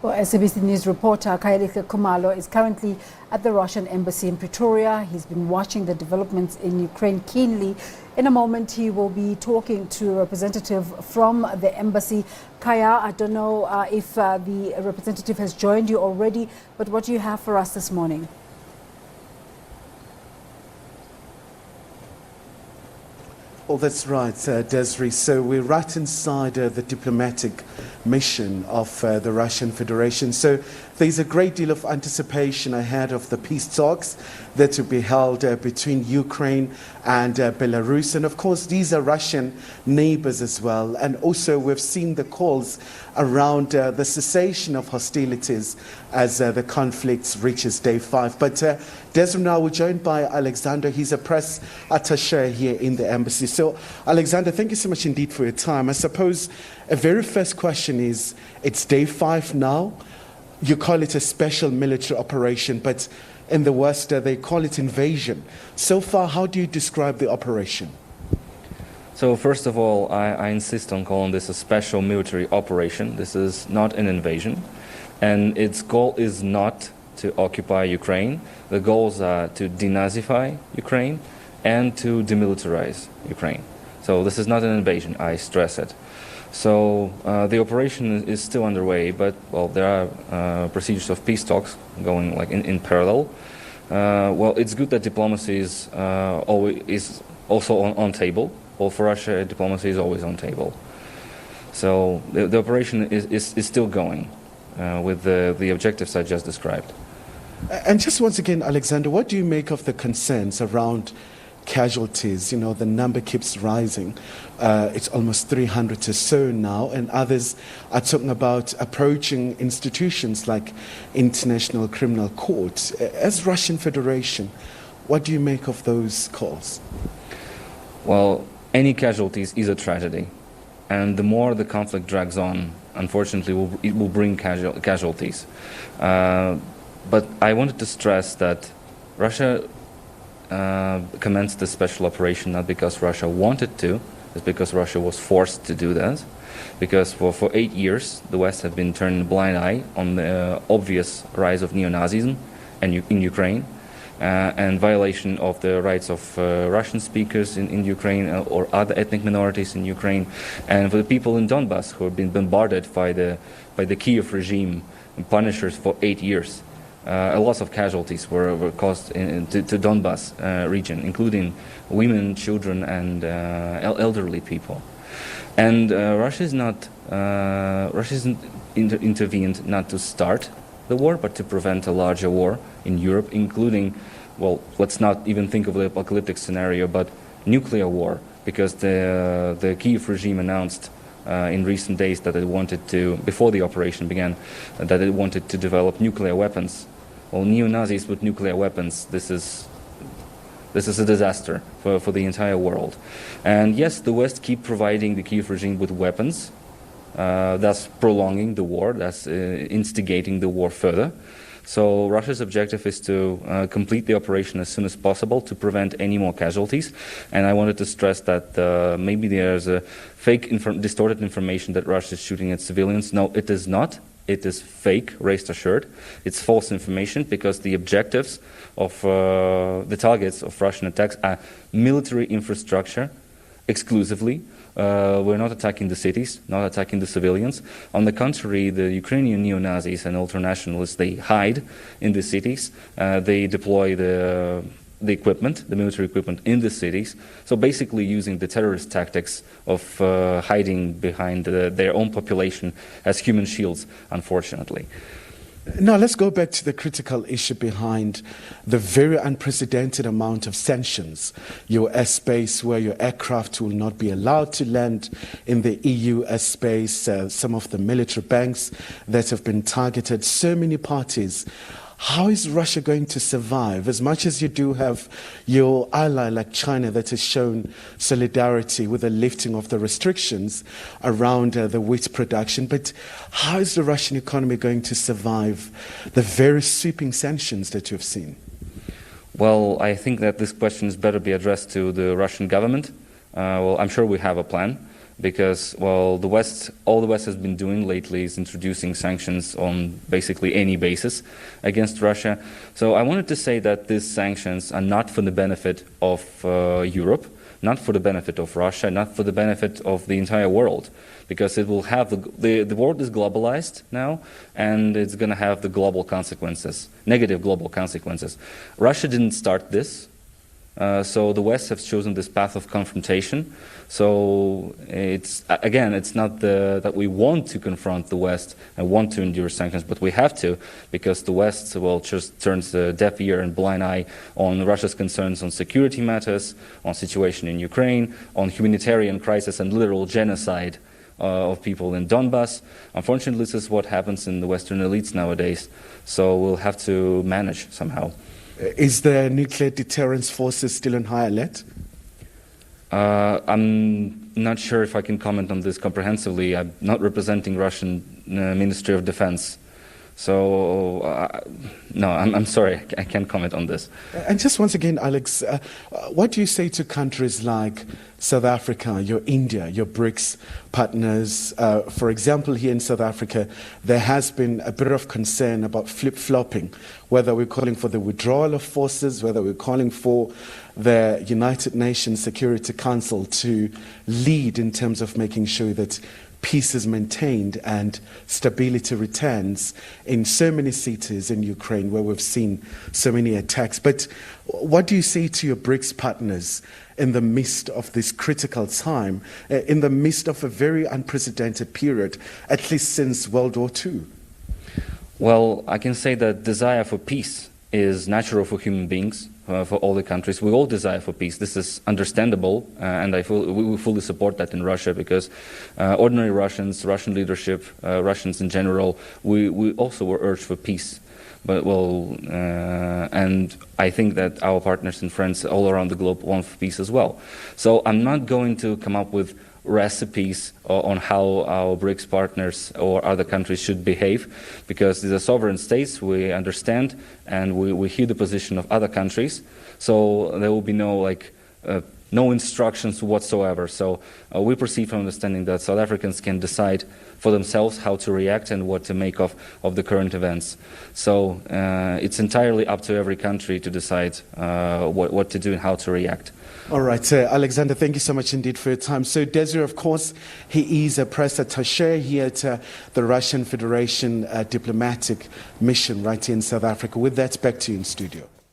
Well, SABC News reporter Khayelihle Khumalo is currently at the Russian embassy in Pretoria. He's been watching the developments in Ukraine keenly. In a moment, he will be talking to a representative from the embassy. Kaya, I don't know if the representative has joined you already, but what do you have for us this morning? Oh, that's right, Desiree. So we're right inside the diplomatic mission of the Russian Federation. So there's a great deal of anticipation ahead of the peace talks that will be held between Ukraine and Belarus. And of course, these are Russian neighbors as well. And also we've seen the calls around the cessation of hostilities as the conflict reaches day 5. But Desiree, now we're joined by Alexander. He's a press attache here in the embassy. So Alexander, thank you so much indeed for your time. I suppose a very first question is, it's day 5 now. You call it a special military operation, but in the West they call it invasion. So far, how do you describe the operation? So first of all, I insist on calling this a special military operation. This is not an invasion, and its goal is not to occupy Ukraine. The goals are to denazify Ukraine and to demilitarize Ukraine. So this is not an invasion, I stress it. So the operation is still underway, but well, there are procedures of peace talks going like in parallel. Well, it's good that diplomacy is also on table. Well, for Russia, diplomacy is always on table. So the operation is still going with the objectives I just described. And just once again, Alexander, what do you make of the concerns around casualties? You know, the number keeps rising. It's almost 300 or so now, and others are talking about approaching institutions like International Criminal Court. As Russian Federation, what do you make of those calls? Well, any casualties is a tragedy, and the more the conflict drags on, unfortunately, it will bring casualties. But I wanted to stress that Russia commenced the special operation not because Russia wanted to, it's because Russia was forced to do that. Because for 8 years, the West had been turning a blind eye on the obvious rise of neo-Nazism in Ukraine and violation of the rights of Russian speakers in Ukraine or other ethnic minorities in Ukraine, and for the people in Donbass who have been bombarded by the Kiev regime and punishers for 8 years. A lot of casualties were caused to Donbass region, including women, children, and elderly people. And Russia isn't intervened not to start the war, but to prevent a larger war in Europe, including, well, let's not even think of the apocalyptic scenario, but nuclear war, because the Kiev regime announced in recent days that it wanted to, before the operation began, that it wanted to develop nuclear weapons. Well, neo-Nazis with nuclear weapons, this is a disaster for the entire world. And yes, the West keep providing the Kiev regime with weapons, thus prolonging the war, thus instigating the war further. So Russia's objective is to complete the operation as soon as possible to prevent any more casualties. And I wanted to stress that maybe there's a fake, distorted information that Russia is shooting at civilians. No, it is not. It is fake, rest assured. It's false information because the objectives of the targets of Russian attacks are military infrastructure exclusively. We're not attacking the cities, not attacking the civilians. On the contrary, the Ukrainian neo-Nazis and ultranationalists, they hide in the cities. They deploy the equipment, the military equipment in the cities. So basically using the terrorist tactics of hiding behind their own population as human shields, unfortunately. Now let's go back to the critical issue behind the very unprecedented amount of sanctions. Your airspace, where your aircraft will not be allowed to land in the EU airspace, some of the military banks that have been targeted, so many parties. How is Russia going to survive? As much as you do have your ally like China that has shown solidarity with the lifting of the restrictions around the wheat production, but how is the Russian economy going to survive the very sweeping sanctions that you've seen? Well, I think that this question is better be addressed to the Russian government. Well, I'm sure we have a plan. because, well, all the West has been doing lately is introducing sanctions on basically any basis against Russia. So I wanted to say that these sanctions are not for the benefit of Europe, not for the benefit of Russia, not for the benefit of the entire world, because it will have the world is globalized now, and it's going to have the global consequences, negative global consequences. Russia didn't start this. So the West has chosen this path of confrontation. So it's not that we want to confront the West and want to endure sanctions, but we have to, because the West, well, just turns a deaf ear and blind eye on Russia's concerns on security matters, on situation in Ukraine, on humanitarian crisis and literal genocide of people in Donbass. Unfortunately, this is what happens in the Western elites nowadays. So we'll have to manage somehow. Is the nuclear deterrence forces still on high alert? I'm not sure if I can comment on this comprehensively. I'm not representing Russian Ministry of Defense. So, no, I'm sorry, I can't comment on this. And just once again, Alex, what do you say to countries like South Africa, your India, your BRICS partners? For example, here in South Africa, there has been a bit of concern about flip-flopping, whether we're calling for the withdrawal of forces, whether we're calling for the United Nations Security Council to lead in terms of making sure that peace is maintained and stability returns in so many cities in Ukraine where we've seen so many attacks. But what do you say to your BRICS partners in the midst of this critical time, in the midst of a very unprecedented period, at least since World War II? Well, I can say that desire for peace is natural for human beings, for all the countries. We all desire for peace. This is understandable, and we fully support that in Russia, because ordinary Russians, Russian leadership, Russians in general, we also were urged for peace. But and I think that our partners and friends all around the globe want for peace as well. So I'm not going to come up with recipes on how our BRICS partners or other countries should behave, because these are sovereign states, we understand, and we hear the position of other countries, so there will be no instructions whatsoever. So we proceed from understanding that South Africans can decide for themselves how to react and what to make of the current events. So it's entirely up to every country to decide what to do and how to react. All right, Alexander, thank you so much indeed for your time. So Desiree, of course, he is a press attaché here at the Russian Federation diplomatic mission right here in South Africa. With that, back to you in studio.